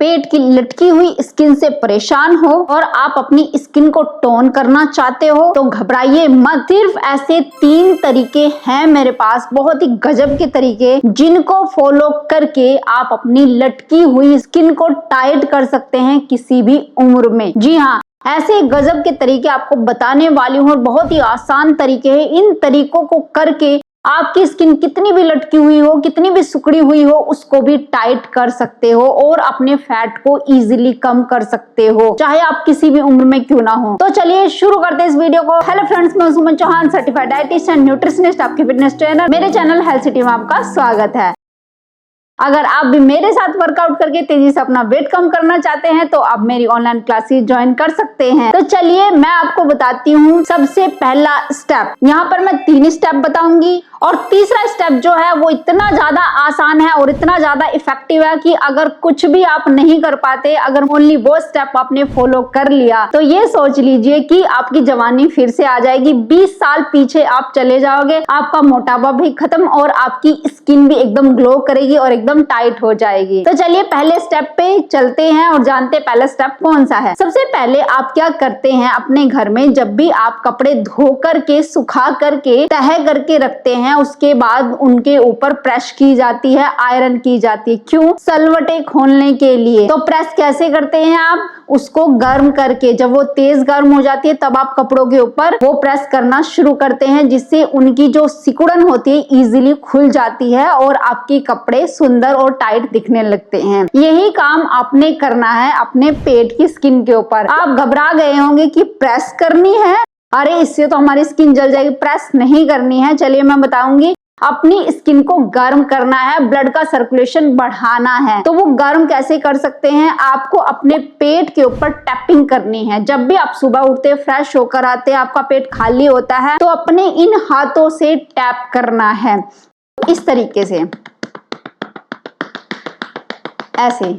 पेट की लटकी हुई स्किन से परेशान हो और आप अपनी स्किन को टोन करना चाहते हो तो घबराइए मत। सिर्फ ऐसे 3 तरीके हैं मेरे पास, बहुत ही गजब के तरीके, जिनको फॉलो करके आप अपनी लटकी हुई स्किन को टाइट कर सकते हैं किसी भी उम्र में। जी हाँ, ऐसे गजब के तरीके आपको बताने वाली हूँ और बहुत ही आसान तरीके हैं। इन तरीकों को करके आपकी स्किन कितनी भी लटकी हुई हो, कितनी भी सिकुड़ी हुई हो, उसको भी टाइट कर सकते हो और अपने फैट को इजीली कम कर सकते हो, चाहे आप किसी भी उम्र में क्यों ना हो। तो चलिए शुरू करते हैं इस वीडियो को। हेलो फ्रेंड्स, मैं Suman Chauhan, certified dietitian and nutritionist, आपकी फिटनेस ट्रेनर। मेरे चैनल हेल्थ सिटी में आपका स्वागत है। अगर आप भी मेरे साथ वर्कआउट करके तेजी से अपना वेट कम करना चाहते हैं तो आप मेरी ऑनलाइन क्लासेस ज्वाइन कर सकते हैं। तो चलिए मैं आपको बताती हूँ सबसे पहला स्टेप। यहाँ पर मैं 3 स्टेप बताऊंगी और तीसरा स्टेप जो है वो इतना ज्यादा आसान है और इतना ज्यादा इफेक्टिव है कि अगर कुछ भी आप नहीं कर पाते, अगर ओनली वो स्टेप आपने फॉलो कर लिया तो ये सोच लीजिए कि आपकी जवानी फिर से आ जाएगी। 20 साल पीछे आप चले जाओगे, आपका मोटापा भी खत्म और आपकी स्किन भी एकदम ग्लो करेगी और एकदम टाइट हो जाएगी। तो चलिए पहले स्टेप पे चलते हैं और जानते हैं पहला स्टेप कौन सा है। सबसे पहले आप क्या करते हैं अपने घर में, जब भी आप कपड़े धो करके सुखा करके तह करके रखते हैं, उसके बाद उनके ऊपर प्रेस की जाती है, आयरन की जाती है। क्यों? सलवटें खोलने के लिए। तो प्रेस कैसे करते हैं आप? उसको गर्म करके, जब वो तेज गर्म हो जाती है तब आप कपड़ों के ऊपर वो प्रेस करना शुरू करते हैं, जिससे उनकी जो सिकुड़न होती है इजीली खुल जाती है और आपके कपड़े सुंदर और टाइट दिखने लगते हैं। यही काम आपने करना है अपने पेट की स्किन के ऊपर। आप घबरा गए होंगे कि प्रेस करनी है, अरे इससे तो हमारी स्किन जल जाएगी। प्रेस नहीं करनी है, चलिए मैं बताऊंगी। अपनी स्किन को गर्म करना है, ब्लड का सर्कुलेशन बढ़ाना है। तो वो गर्म कैसे कर सकते हैं? आपको अपने पेट के ऊपर टैपिंग करनी है। जब भी आप सुबह उठते, फ्रेश होकर आते, आपका पेट खाली होता है तो अपने इन हाथों से टैप करना है, इस तरीके से, ऐसे।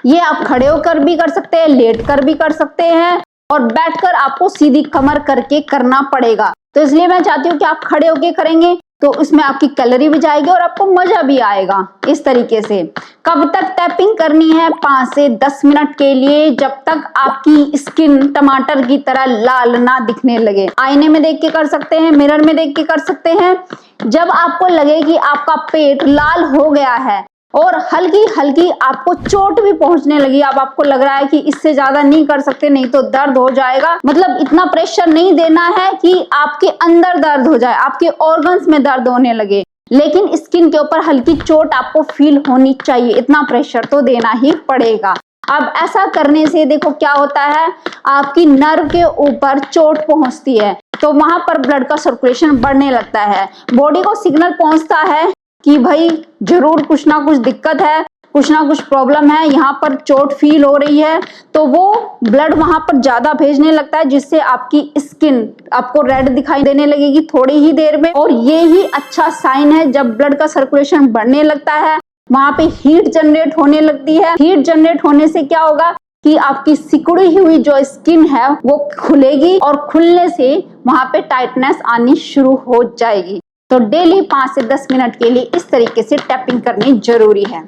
ये आप खड़े होकर भी कर सकते हैं, लेट कर भी कर सकते हैं और बैठकर आपको सीधी कमर करके करना पड़ेगा। तो इसलिए मैं चाहती हूँ कि आप खड़े होके करेंगे तो इसमें आपकी कैलोरी भी जाएगी और आपको मजा भी आएगा। इस तरीके से कब तक टैपिंग करनी है? 5 से 10 मिनट के लिए, जब तक आपकी स्किन टमाटर की तरह लाल ना दिखने लगे। आईने में देख के कर सकते हैं, मिरर में देख के कर सकते हैं। जब आपको लगे कि आपका पेट लाल हो गया है और हल्की हल्की आपको चोट भी पहुंचने लगी, अब आपको लग रहा है कि इससे ज्यादा नहीं कर सकते, नहीं तो दर्द हो जाएगा, मतलब इतना प्रेशर नहीं देना है कि आपके अंदर दर्द हो जाए, आपके ऑर्गन्स में दर्द होने लगे, लेकिन स्किन के ऊपर हल्की चोट आपको फील होनी चाहिए, इतना प्रेशर तो देना ही पड़ेगा। अब ऐसा करने से देखो क्या होता है, आपकी नर्व के ऊपर चोट पहुंचती है तो वहां पर ब्लड का सर्कुलेशन बढ़ने लगता है, बॉडी को सिग्नल पहुंचता है कि भाई जरूर कुछ ना कुछ दिक्कत है, कुछ ना कुछ प्रॉब्लम है, यहाँ पर चोट फील हो रही है। तो वो ब्लड वहां पर ज्यादा भेजने लगता है, जिससे आपकी स्किन आपको रेड दिखाई देने लगेगी थोड़ी ही देर में। और ये ही अच्छा साइन है, जब ब्लड का सर्कुलेशन बढ़ने लगता है वहां पे हीट जनरेट होने लगती है। हीट जनरेट होने से क्या होगा कि आपकी सिकुड़ी हुई जो स्किन है वो खुलेगी और खुलने से वहां पे टाइटनेस आनी शुरू हो जाएगी। तो डेली 5 से 10 मिनट के लिए इस तरीके से टैपिंग करनी जरूरी है।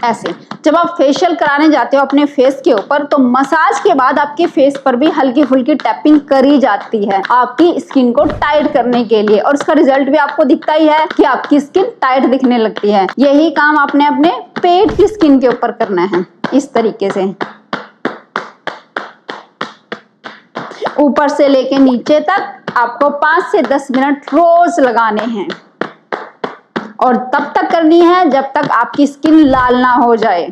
ऐसे जब आप फेशियल कराने जाते हो अपने फेस के ऊपर तो मसाज के बाद आपके फेस पर भी हल्की फुल्की टैपिंग करी जाती है आपकी स्किन को टाइट करने के लिए, और उसका रिजल्ट भी आपको दिखता ही है कि आपकी स्किन टाइट दिखने लगती है। यही काम आपने अपने पेट की स्किन के ऊपर करना है, इस तरीके से ऊपर से लेके नीचे तक आपको 5 से 10 मिनट रोज लगाने हैं और तब तक करनी है जब तक आपकी स्किन लाल ना हो जाए।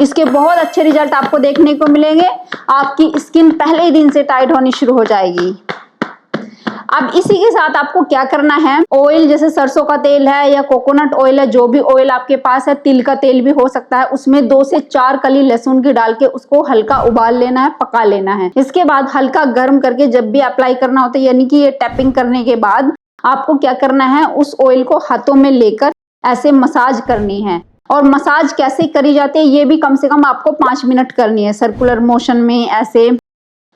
इसके बहुत अच्छे रिजल्ट आपको देखने को मिलेंगे, आपकी स्किन पहले ही दिन से टाइट होनी शुरू हो जाएगी। अब इसी के साथ आपको क्या करना है, ऑयल जैसे सरसों का तेल है या कोकोनट ऑयल है, जो भी ऑयल आपके पास है, तिल का तेल भी हो सकता है, उसमें 2 से 4 कली लहसुन की डाल के उसको हल्का उबाल लेना है, पका लेना है। इसके बाद हल्का गर्म करके जब भी अप्लाई करना होता है, यानी कि ये टैपिंग करने के बाद आपको क्या करना है, उस ऑयल को हाथों में लेकर ऐसे मसाज करनी है। और मसाज कैसे करी जाती है ये भी कम से कम आपको 5 मिनट करनी है, सर्कुलर मोशन में ऐसे,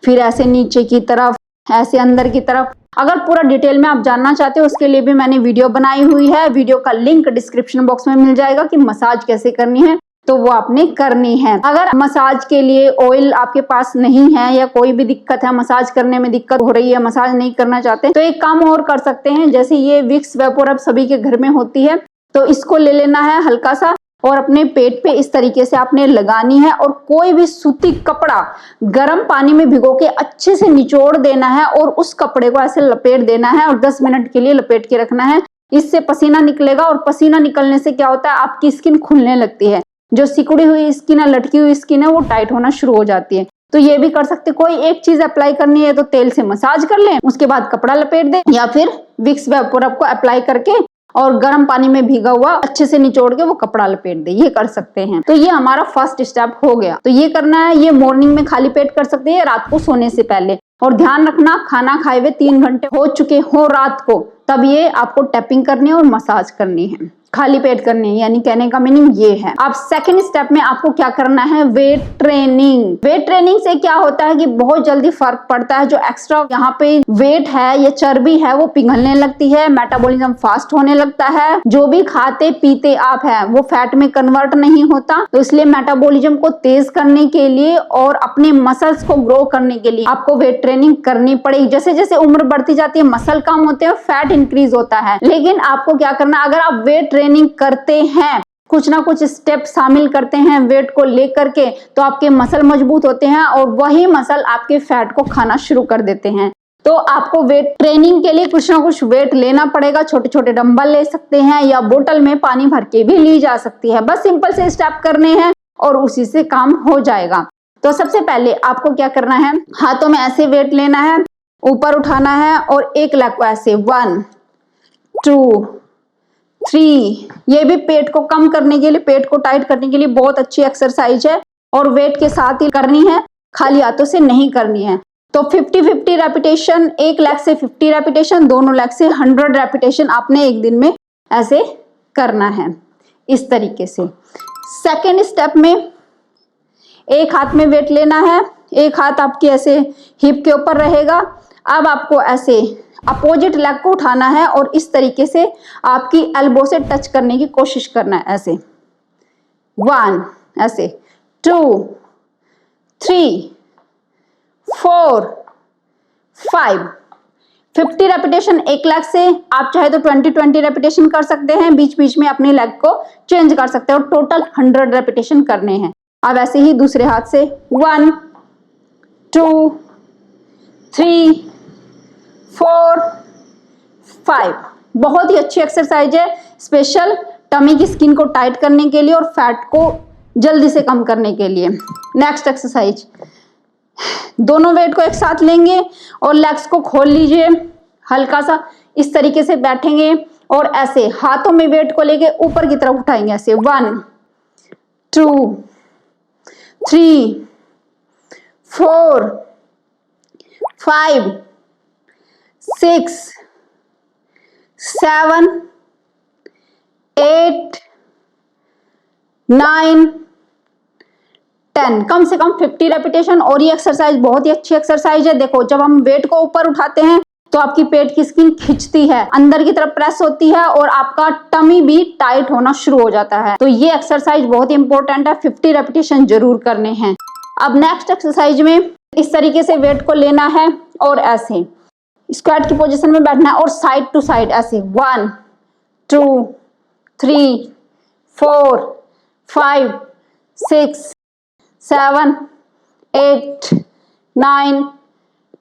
फिर ऐसे नीचे की तरफ, ऐसे अंदर की तरफ। अगर पूरा डिटेल में आप जानना चाहते हो उसके लिए भी मैंने वीडियो बनाई हुई है, वीडियो का लिंक डिस्क्रिप्शन बॉक्स में मिल जाएगा कि मसाज कैसे करनी है, तो वो आपने करनी है। अगर मसाज के लिए ऑयल आपके पास नहीं है या कोई भी दिक्कत है, मसाज करने में दिक्कत हो रही है, मसाज नहीं करना चाहते, तो एक काम और कर सकते हैं। जैसे ये विक्स वेपोरब सभी के घर में होती है, तो इसको ले लेना है हल्का सा और अपने पेट पे इस तरीके से आपने लगानी है और कोई भी सूती कपड़ा गर्म पानी में भिगो के अच्छे से निचोड़ देना है और उस कपड़े को ऐसे लपेट देना है और 10 मिनट के लिए लपेट के रखना है। इससे पसीना निकलेगा और पसीना निकलने से क्या होता है, आपकी स्किन खुलने लगती है। जो सिकुड़ी हुई स्किन है, लटकी हुई स्किन है, वो टाइट होना शुरू हो जाती है। तो ये भी कर सकते, कोई एक चीज अप्लाई करनी है तो तेल से मसाज कर लें, उसके बाद कपड़ा लपेट दें, या फिर विक्स वेपोरब को अप्लाई करके और गर्म पानी में भीगा हुआ अच्छे से निचोड़ के वो कपड़ा लपेट दे, ये कर सकते हैं। तो ये हमारा फर्स्ट स्टेप हो गया। तो ये करना है, ये मॉर्निंग में खाली पेट कर सकते हैं, रात को सोने से पहले। और ध्यान रखना, खाना खाए हुए 3 घंटे हो चुके हो रात को, तब ये आपको टैपिंग करनी है और मसाज करनी है, खाली पेट करनी है। यानी कहने का मीनिंग ये है। अब सेकंड स्टेप में आपको क्या करना है, वेट ट्रेनिंग। वेट ट्रेनिंग से क्या होता है कि बहुत जल्दी फर्क पड़ता है। जो एक्स्ट्रा यहाँ पे वेट है, ये चर्बी है, वो पिघलने लगती है, मेटाबॉलिज्म फास्ट होने लगता है। जो भी खाते पीते आप है वो फैट में कन्वर्ट नहीं होता। तो इसलिए मेटाबॉलिज्म को तेज करने के लिए और अपने मसल्स को ग्रो करने के लिए आपको वेट ट्रेनिंग करनी पड़ेगी। जैसे जैसे उम्र बढ़ती जाती है, मसल कम होते हैं, फैट इंक्रीज होता है। लेकिन आपको क्या करना, अगर आप वेट ट्रेनिंग करते हैं, कुछ ना कुछ स्टेप शामिल करते हैं वेट को लेकर के, तो आपके मसल मजबूत होते हैं और वही मसल आपके फैट को खाना शुरू कर देते हैं। तो आपको वेट ट्रेनिंग के लिए कुछ ना कुछ वेट लेना पड़ेगा। छोटे छोटे डंबल ले सकते हैं या बोतल में पानी भर के भी ली जा सकती है। बस सिंपल से स्टेप करने हैं और उसी से काम हो जाएगा। तो सबसे पहले आपको क्या करना है, हाथों में ऐसे वेट लेना है, ऊपर उठाना है और एक लेग को ऐसे 1 2 3। ये भी पेट को कम करने के लिए, पेट को टाइट करने के लिए बहुत अच्छी एक्सरसाइज है और वेट के साथ ही करनी है, खाली हाथों से नहीं करनी है। तो 50-50 रेपिटेशन, एक लेग से 50 रेपिटेशन, दोनों लेग से 100 रेपिटेशन आपने एक दिन में ऐसे करना है, इस तरीके से। सेकेंड स्टेप में एक हाथ में वेट लेना है, एक हाथ आपके ऐसे हिप के ऊपर रहेगा। अब आपको ऐसे अपोजिट लेग को उठाना है और इस तरीके से आपकी एल्बो से टच करने की कोशिश करना है, ऐसे 1, ऐसे 2 3 4 5 50 रेपिटेशन एक लेग से। आप चाहे तो 20-20 रेपिटेशन कर सकते हैं, बीच बीच में अपनी लेग को चेंज कर सकते हैं और टोटल 100 रेपिटेशन करने हैं। अब ऐसे ही दूसरे हाथ से 1 2 3 4 5। बहुत ही अच्छी एक्सरसाइज है, स्पेशल टमी की स्किन को टाइट करने के लिए और फैट को जल्दी से कम करने के लिए। नेक्स्ट एक्सरसाइज, दोनों वेट को एक साथ लेंगे और लेग्स को खोल लीजिए, हल्का सा इस तरीके से बैठेंगे और ऐसे हाथों में वेट को लेके ऊपर की तरफ उठाएंगे, ऐसे 1 2 3 4 5 6 7 8 9 10। कम से कम 50 रेपिटेशन। और ये एक्सरसाइज बहुत ही अच्छी एक्सरसाइज है। देखो, जब हम वेट को ऊपर उठाते हैं तो आपकी पेट की स्किन खिंचती है, अंदर की तरफ प्रेस होती है और आपका टमी भी टाइट होना शुरू हो जाता है। तो ये एक्सरसाइज बहुत इंपॉर्टेंट है, 50 रेपिटेशन जरूर करने हैं। अब नेक्स्ट एक्सरसाइज में इस तरीके से वेट को लेना है और ऐसे स्क्वाट की पोजीशन में बैठना है और साइड टू साइड ऐसे 1 2 3 4 5 6 7 8 9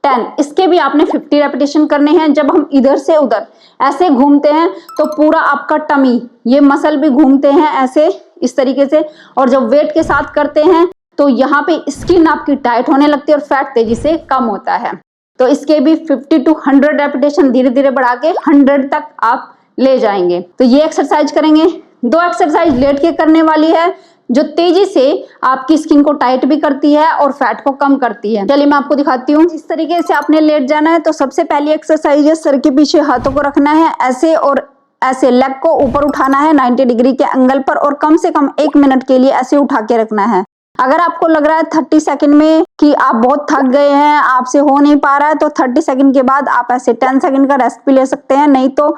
10। इसके भी आपने 50 रेपिटेशन करने हैं। जब हम इधर से उधर ऐसे घूमते हैं तो पूरा आपका टमी, ये मसल भी घूमते हैं ऐसे इस तरीके से। और जब वेट के साथ करते हैं तो यहाँ पे स्किन आपकी टाइट होने लगती है और फैट तेजी से कम होता है। तो इसके भी 50 to 100 रेपिटेशन धीरे धीरे बढ़ा के 100 तक आप ले जाएंगे। तो ये एक्सरसाइज करेंगे। 2 एक्सरसाइज लेट के करने वाली है जो तेजी से आपकी स्किन को टाइट भी करती है और फैट को कम करती है। चलिए मैं आपको दिखाती हूँ। इस तरीके से आपने लेट जाना है। तो सबसे पहली एक्सरसाइज है, सर के पीछे हाथों को रखना है ऐसे और ऐसे लेग को ऊपर उठाना है 90 डिग्री के एंगल पर और कम से कम 1 मिनट के लिए ऐसे उठा के रखना है। अगर आपको लग रहा है 30 सेकंड में कि आप बहुत थक गए हैं, आपसे हो नहीं पा रहा है, तो 30 सेकंड के बाद आप ऐसे 10 सेकंड का रेस्ट भी ले सकते हैं। नहीं तो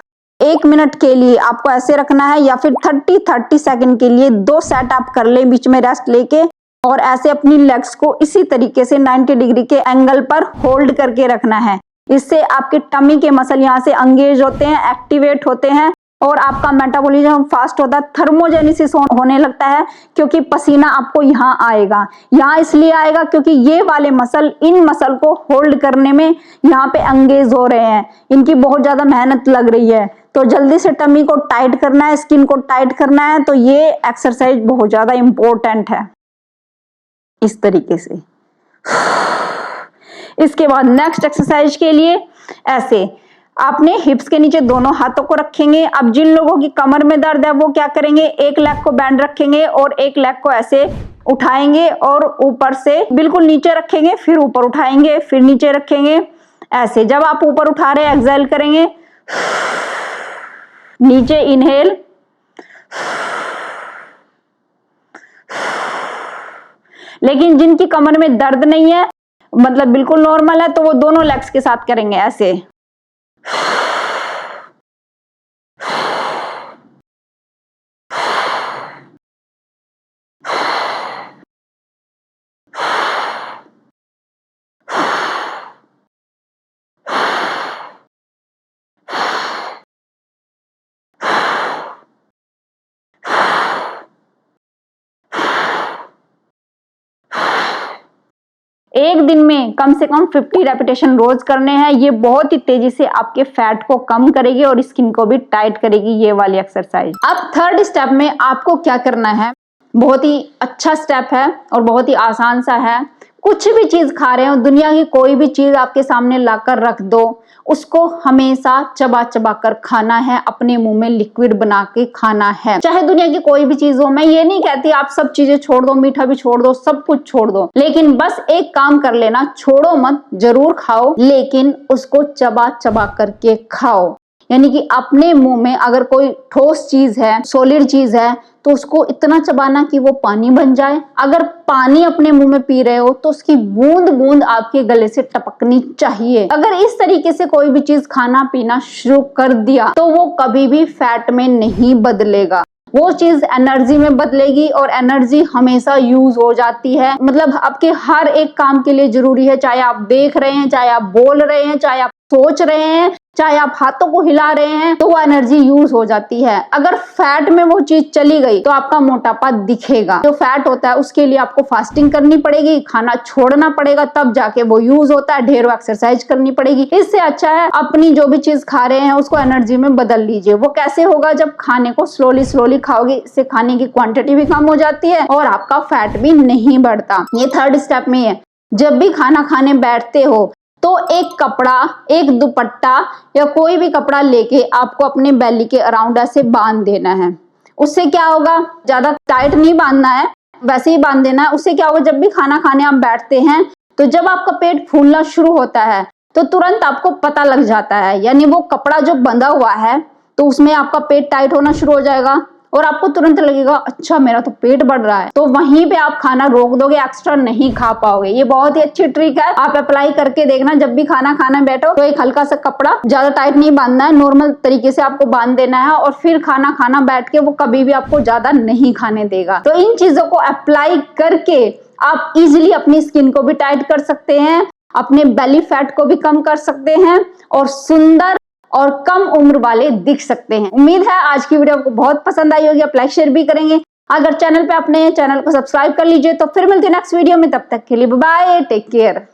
1 मिनट के लिए आपको ऐसे रखना है, या फिर 30 सेकंड के लिए 2 सेट आप कर ले बीच में रेस्ट लेके, और ऐसे अपनी लेग्स को इसी तरीके से 90 डिग्री के एंगल पर होल्ड करके रखना है। इससे आपके टमी के मसल यहाँ से एंगेज होते हैं, एक्टिवेट होते हैं, और आपका मेटाबॉलिज्म फास्ट होता है, थर्मोजेनेसिस होने लगता है, क्योंकि पसीना आपको यहाँ आएगा। यहाँ इसलिए आएगा क्योंकि ये वाले मसल इन मसल को होल्ड करने में यहाँ पे एंगेज हो रहे हैं, इनकी बहुत ज्यादा मेहनत लग रही है। तो जल्दी से टमी को टाइट करना है, स्किन को टाइट करना है, तो ये एक्सरसाइज बहुत ज्यादा इंपॉर्टेंट है। इस तरीके से इसके बाद नेक्स्ट एक्सरसाइज के लिए ऐसे आपने हिप्स के नीचे दोनों हाथों को रखेंगे। अब जिन लोगों की कमर में दर्द है वो क्या करेंगे, एक लेग को बैंड रखेंगे और एक लेग को ऐसे उठाएंगे और ऊपर से बिल्कुल नीचे रखेंगे, फिर ऊपर उठाएंगे, फिर नीचे रखेंगे। ऐसे जब आप ऊपर उठा रहे हैं एक्सहेल करेंगे, नीचे इनहेल, लेकिन जिनकी कमर में दर्द नहीं है, मतलब बिल्कुल नॉर्मल है, तो वो दोनों लेग्स के साथ करेंगे ऐसे। एक दिन में कम से कम 50 रेपिटेशन रोज करने हैं। ये बहुत ही तेजी से आपके फैट को कम करेगी और स्किन को भी टाइट करेगी ये वाली एक्सरसाइज। अब थर्ड स्टेप में आपको क्या करना है, बहुत ही अच्छा स्टेप है और बहुत ही आसान सा है। कुछ भी चीज खा रहे हो, दुनिया की कोई भी चीज आपके सामने लाकर रख दो, उसको हमेशा चबा चबा कर खाना है, अपने मुंह में लिक्विड बना के खाना है। चाहे दुनिया की कोई भी चीज हो, मैं ये नहीं कहती आप सब चीजें छोड़ दो, मीठा भी छोड़ दो, सब कुछ छोड़ दो, लेकिन बस एक काम कर लेना, छोड़ो मत, जरूर खाओ, लेकिन उसको चबा चबा करके खाओ। यानी कि अपने मुंह में अगर कोई ठोस चीज है, सॉलिड चीज है, तो उसको इतना चबाना कि वो पानी बन जाए। अगर पानी अपने मुंह में पी रहे हो तो उसकी बूंद बूंद आपके गले से टपकनी चाहिए। अगर इस तरीके से कोई भी चीज खाना पीना शुरू कर दिया तो वो कभी भी फैट में नहीं बदलेगा, वो चीज एनर्जी में बदलेगी, और एनर्जी हमेशा यूज हो जाती है। मतलब आपके हर एक काम के लिए जरूरी है, चाहे आप देख रहे हैं, चाहे आप बोल रहे हैं, चाहे आप सोच रहे हैं, चाहे आप हाथों को हिला रहे हैं, तो वो एनर्जी यूज हो जाती है। अगर फैट में वो चीज चली गई तो आपका मोटापा दिखेगा। जो फैट होता है उसके लिए आपको फास्टिंग करनी पड़ेगी, खाना छोड़ना पड़ेगा, तब जाके वो यूज होता है, ढेरों एक्सरसाइज करनी पड़ेगी। इससे अच्छा है अपनी जो भी चीज खा रहे हैं उसको एनर्जी में बदल लीजिए। वो कैसे होगा, जब खाने को स्लोली स्लोली खाओगे, इससे खाने की क्वांटिटी भी कम हो जाती है और आपका फैट भी नहीं बढ़ता। ये थर्ड स्टेप में है। जब भी खाना खाने बैठते हो तो एक कपड़ा, एक दुपट्टा या कोई भी कपड़ा लेके आपको अपने बेली के अराउंड ऐसे बांध देना है। उससे क्या होगा, ज्यादा टाइट नहीं बांधना है, वैसे ही बांध देना है। उससे क्या होगा, जब भी खाना खाने आप बैठते हैं तो जब आपका पेट फूलना शुरू होता है तो तुरंत आपको पता लग जाता है, यानी वो कपड़ा जो बंधा हुआ है तो उसमें आपका पेट टाइट होना शुरू हो जाएगा और आपको तुरंत लगेगा अच्छा मेरा तो पेट बढ़ रहा है। तो वहीं पे आप खाना रोक दोगे, एक्स्ट्रा नहीं खा पाओगे। ये बहुत ही अच्छी ट्रिक है, आप अप्लाई करके देखना। जब भी खाना खाना बैठो तो एक हल्का सा कपड़ा, ज्यादा टाइट नहीं बांधना है, नॉर्मल तरीके से आपको बांध देना है और फिर खाना खाना बैठ के वो कभी भी आपको ज्यादा नहीं खाने देगा। तो इन चीजों को अप्लाई करके आप इजिली अपनी स्किन को भी टाइट कर सकते हैं, अपने बेली फैट को भी कम कर सकते हैं और सुंदर और कम उम्र वाले दिख सकते हैं। उम्मीद है आज की वीडियो आपको बहुत पसंद आई होगी, आप लाइक शेयर भी करेंगे। अगर चैनल पे अपने चैनल को सब्सक्राइब कर लीजिए। तो फिर मिलते हैं नेक्स्ट वीडियो में, तब तक के लिए बाय बाय, टेक केयर।